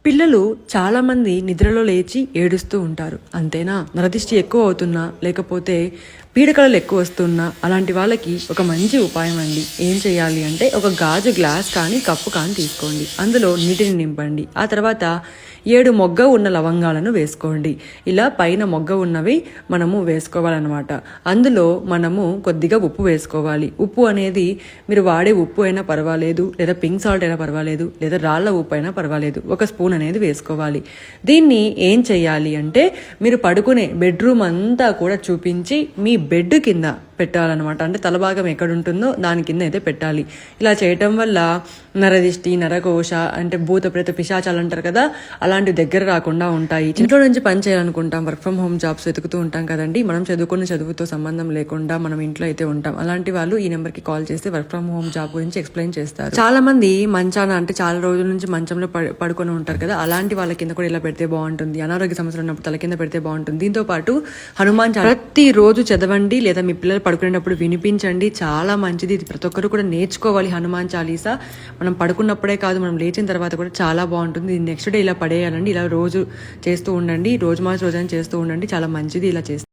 పిల్లలు చాలామంది నిద్రలో లేచి ఏడుస్తూ ఉంటారు. అంతేనా? నరదిష్టి ఎక్కువ అవుతున్నా, లేకపోతే పీడకలలు ఎక్కువ వస్తున్నా అలాంటి వాళ్ళకి ఒక మంచి ఉపాయం అండి. ఏం చేయాలి అంటే, ఒక గాజు గ్లాస్ కానీ కప్పు కానీ తీసుకోండి. అందులో నీటిని నింపండి. ఆ తర్వాత 7 మొగ్గ ఉన్న లవంగాలను వేసుకోండి. ఇలా పైన మొగ్గ ఉన్నవి మనము వేసుకోవాలన్నమాట. అందులో మనము కొద్దిగా ఉప్పు వేసుకోవాలి. ఉప్పు అనేది మీరు వాడే ఉప్పు అయినా పర్వాలేదు, లేదా పింక్ సాల్ట్ అయినా పర్వాలేదు, లేదా రాళ్ళ ఉప్పు అయినా పర్వాలేదు. ఒక స్పూన్ అనేది వేసుకోవాలి. దీన్ని ఏం చేయాలి అంటే, మీరు పడుకునే బెడ్రూమ్ అంతా కూడా చూపించి మీ బెడ్ కింద పెట్టాలన్నమాట. అంటే తలభాగం ఎక్కడ ఉంటుందో దాని కింద అయితే పెట్టాలి. ఇలా చేయటం వల్ల నరదిష్టి, నరకోశ అంటే భూత ప్రేత పిశాచాలు అంటారు కదా, అలాంటి దగ్గర రాకుండా ఉంటాయి. ఇంట్లో నుంచి పని చేయాలనుకుంటాం, వర్క్ ఫ్రమ్ హోమ్ జాబ్స్ వెతుకుతూ ఉంటాం కదండి. మనం చదువుకున్న చదువుతో సంబంధం లేకుండా మనం ఇంట్లో అయితే ఉంటాం. అలాంటి వాళ్ళు ఈ నెంబర్కి కాల్ చేస్తే వర్క్ ఫ్రమ్ హోమ్ జాబ్ గురించి ఎక్స్ప్లెయిన్ చేస్తారు. చాలా మంది మంచాన అంటే చాలా రోజుల నుంచి మంచంలో పడుకొని ఉంటారు కదా, అలాంటి వాళ్ళ కింద కూడా ఇలా పెడితే బాగుంటుంది. అనారోగ్య సమస్యలు ఉన్నప్పుడు తల కింద పెడితే బాగుంటుంది. దీంతో పాటు హనుమాన్ ప్రతి రోజు చదవండి, లేదా మీ పిల్లలు పడుకునేటప్పుడు వినిపించండి. చాలా మంచిది. ఇది ప్రతి ఒక్కరు కూడా నేర్చుకోవాలి. హనుమాన్ చాలీసా మనం పడుకున్నప్పుడే కాదు, మనం లేచిన తర్వాత కూడా చాలా బాగుంటుంది. నెక్స్ట్ డే ఇలా పడేయాలండి. ఇలా రోజు చేస్తూ ఉండండి. రోజు మార్చి రోజు చేస్తూ ఉండండి. చాలా మంచిది ఇలా చేస్తే.